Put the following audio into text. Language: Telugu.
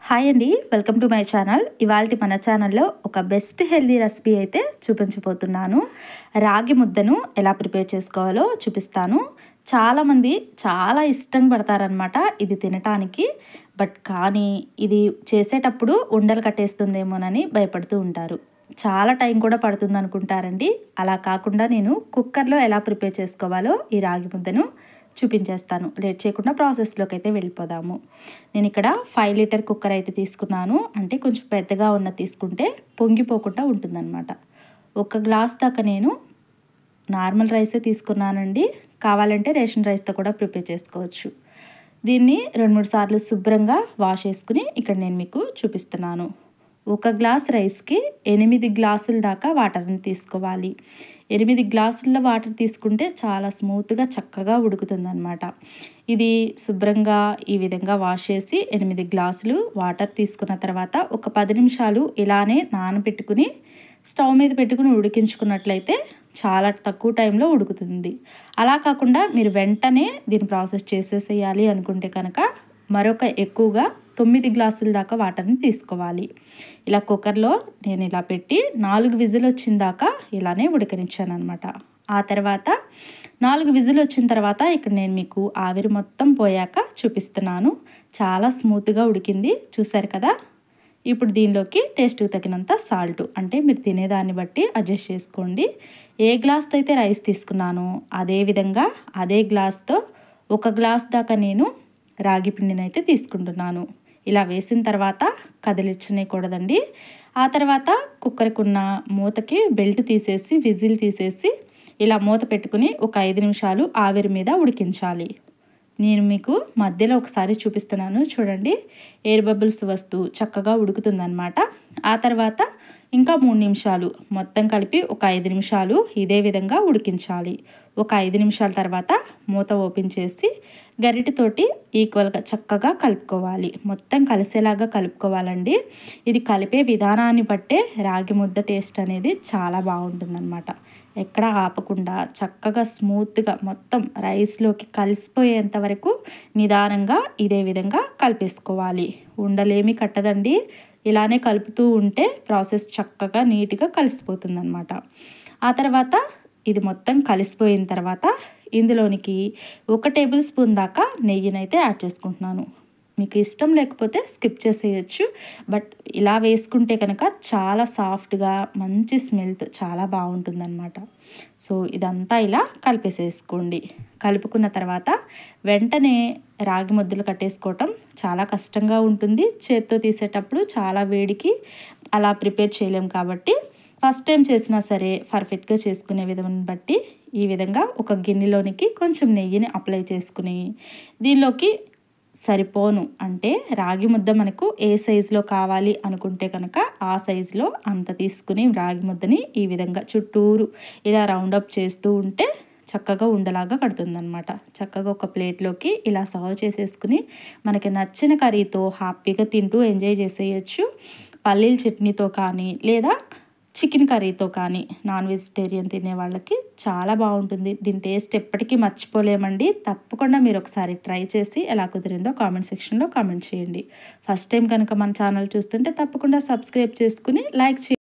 హాయ్ అండి, వెల్కమ్ టు మై ఛానల్. ఇవాల్టి మన ఛానల్లో ఒక బెస్ట్ హెల్దీ రెసిపీ అయితే చూపించబోతున్నాను. రాగి ముద్దను ఎలా ప్రిపేర్ చేసుకోవాలో చూపిస్తాను. చాలామంది చాలా ఇష్టంగా పడతారనమాట ఇది తినటానికి. కానీ ఇది చేసేటప్పుడు ఉండలు కట్టేస్తుందేమోనని భయపడుతూ ఉంటారు. చాలా టైం కూడా పడుతుంది అనుకుంటారండి. అలా కాకుండా నేను కుక్కర్లో ఎలా ప్రిపేర్ చేసుకోవాలో ఈ రాగి ముద్దను చూపించేస్తాను. లేట్ చేయకుండా ప్రాసెస్లోకి అయితే వెళ్ళిపోదాము. నేను ఇక్కడ 5 లీటర్ కుక్కర్ అయితే తీసుకున్నాను. అంటే కొంచెం పెద్దగా ఉన్న తీసుకుంటే పొంగిపోకుండా ఉంటుందన్నమాట. 1 గ్లాస్ దాకా నేను నార్మల్ రైసే తీసుకున్నానండి. కావాలంటే రేషన్ రైస్తో కూడా ప్రిపేర్ చేసుకోవచ్చు. దీన్ని 2-3 సార్లు శుభ్రంగా వాష్ చేసుకుని ఇక్కడ నేను మీకు చూపిస్తున్నాను. 1 గ్లాస్ రైస్కి 8 గ్లాసుల దాకా వాటర్ని తీసుకోవాలి. 8 గ్లాసుల వాటర్ తీసుకుంటే చాలా స్మూత్గా చక్కగా ఉడుకుతుందన్నమాట. ఇది శుభ్రంగా ఈ విధంగా వాష్ చేసి 8 గ్లాసులు వాటర్ తీసుకున్న తర్వాత ఒక 10 నిమిషాలు ఇలానే నానబెట్టుకుని స్టవ్ మీద పెట్టుకుని ఉడికించుకున్నట్లయితే చాలా తక్కువ టైంలో ఉడుకుతుంది. అలా కాకుండా మీరు వెంటనే దీన్ని ప్రాసెస్ చేసేసేయాలి అనుకుంటే కనుక మరొక ఎక్కువగా 9 గ్లాసుల దాకా వాటర్ని తీసుకోవాలి. ఇలా కుక్కర్లో నేను ఇలా పెట్టి 4 విజిల్ వచ్చిన దాకా ఇలానే ఉడకనిచ్చాను అనమాట. ఆ తర్వాత 4 విజిల్ వచ్చిన తర్వాత ఇక్కడ నేను మీకు ఆవిరి మొత్తం పోయాక చూపిస్తున్నాను. చాలా స్మూత్గా ఉడికింది, చూసారు కదా. ఇప్పుడు దీనిలోకి టేస్ట్కి తగినంత సాల్ట్, అంటే మీరు తినేదాన్ని బట్టి అడ్జస్ట్ చేసుకోండి. ఏ గ్లాస్తో అయితే రైస్ తీసుకున్నానో అదేవిధంగా అదే గ్లాస్తో 1 గ్లాస్ దాకా నేను రాగి పిండిని అయితే తీసుకుంటున్నాను. ఇలా వేసిన తర్వాత కదిలించకూడదండి. ఆ తర్వాత కుక్కర్కి ఉన్న మూతకి బెల్ట్ తీసేసి విజిల్ తీసేసి ఇలా మూత పెట్టుకుని ఒక 5 నిమిషాలు ఆవిరి మీద ఉడికించాలి. నేను మీకు మధ్యలో ఒకసారి చూపిస్తున్నాను చూడండి. ఎయిర్ బబుల్స్ వస్తూ చక్కగా ఉడుకుతుందన్నమాట. ఆ తర్వాత ఇంకా 3 నిమిషాలు మొత్తం కలిపి ఒక 5 నిమిషాలు ఇదే విధంగా ఉడికించాలి. ఒక 5 నిమిషాల తర్వాత మూత ఓపెన్ చేసి గరిటెతోటి ఈక్వల్గా చక్కగా కలుపుకోవాలి. మొత్తం కలిసేలాగా కలుపుకోవాలండి. ఇది కలిపే విధానాన్ని బట్టే రాగి ముద్ద టేస్ట్ అనేది చాలా బాగుంటుందన్నమాట. ఎక్కడ ఆపకుండా చక్కగా స్మూత్గా మొత్తం రైస్లోకి కలిసిపోయేంత వరకు నిదానంగా ఇదే విధంగా కలిపేసుకోవాలి. ఉండలేమి కట్టదండి. ఇలానే కలుపుతూ ఉంటే ప్రాసెస్ చక్కగా నీట్గా కలిసిపోతుందన్నమాట. ఆ తర్వాత ఇది మొత్తం కలిసిపోయిన తర్వాత ఇందులోనికి 1 టేబుల్ స్పూన్ దాకా నెయ్యినైతే యాడ్ చేసుకుంటున్నాను. మీకు ఇష్టం లేకపోతే స్కిప్ చేసేయచ్చు. బట్ ఇలా వేసుకుంటే కనుక చాలా సాఫ్ట్గా మంచి స్మెల్తో చాలా బాగుంటుందన్నమాట. సో ఇదంతా ఇలా కలిపేసేసుకోండి. కలుపుకున్న తర్వాత వెంటనే రాగి ముద్దలు కట్టేసుకోవటం చాలా కష్టంగా ఉంటుంది. చేత్తో తీసేటప్పుడు చాలా వేడికి అలా ప్రిపేర్ చేయలేం కాబట్టి ఫస్ట్ టైం చేసినా సరే పర్ఫెక్ట్గా చేసుకునే విధాన్ని బట్టి ఈ విధంగా ఒక గిన్నెలోనికి కొంచెం నెయ్యిని అప్లై చేసుకుని దీనిలోకి సరిపోను అంటే రాగి ముద్ద మనకు ఏ సైజులో కావాలి అనుకుంటే కనుక ఆ సైజులో అంత తీసుకుని రాగి ముద్దని ఈ విధంగా చుట్టూరు ఇలా రౌండప్ చేస్తూ ఉంటే చక్కగా ఉండలాగా కడుతుందన్నమాట. చక్కగా ఒక ప్లేట్లోకి ఇలా సర్వ్ చేసేసుకుని మనకి నచ్చిన కర్రీతో హ్యాపీగా తింటూ ఎంజాయ్ చేసేయచ్చు. పల్లీల చట్నీతో కానీ లేదా చికెన్ కర్రీతో కానీ నాన్ వెజిటేరియన్ తినే వాళ్ళకి చాలా బాగుంటుంది. దీని టేస్ట్ ఎప్పటికీ మర్చిపోలేమండి. తప్పకుండా మీరు ఒకసారి ట్రై చేసి ఎలా కుదిరిందో కామెంట్ సెక్షన్లో కామెంట్ చేయండి. ఫస్ట్ టైం కనుక మన ఛానల్ చూస్తుంటే తప్పకుండా సబ్స్క్రైబ్ చేసుకుని లైక్ చేయండి.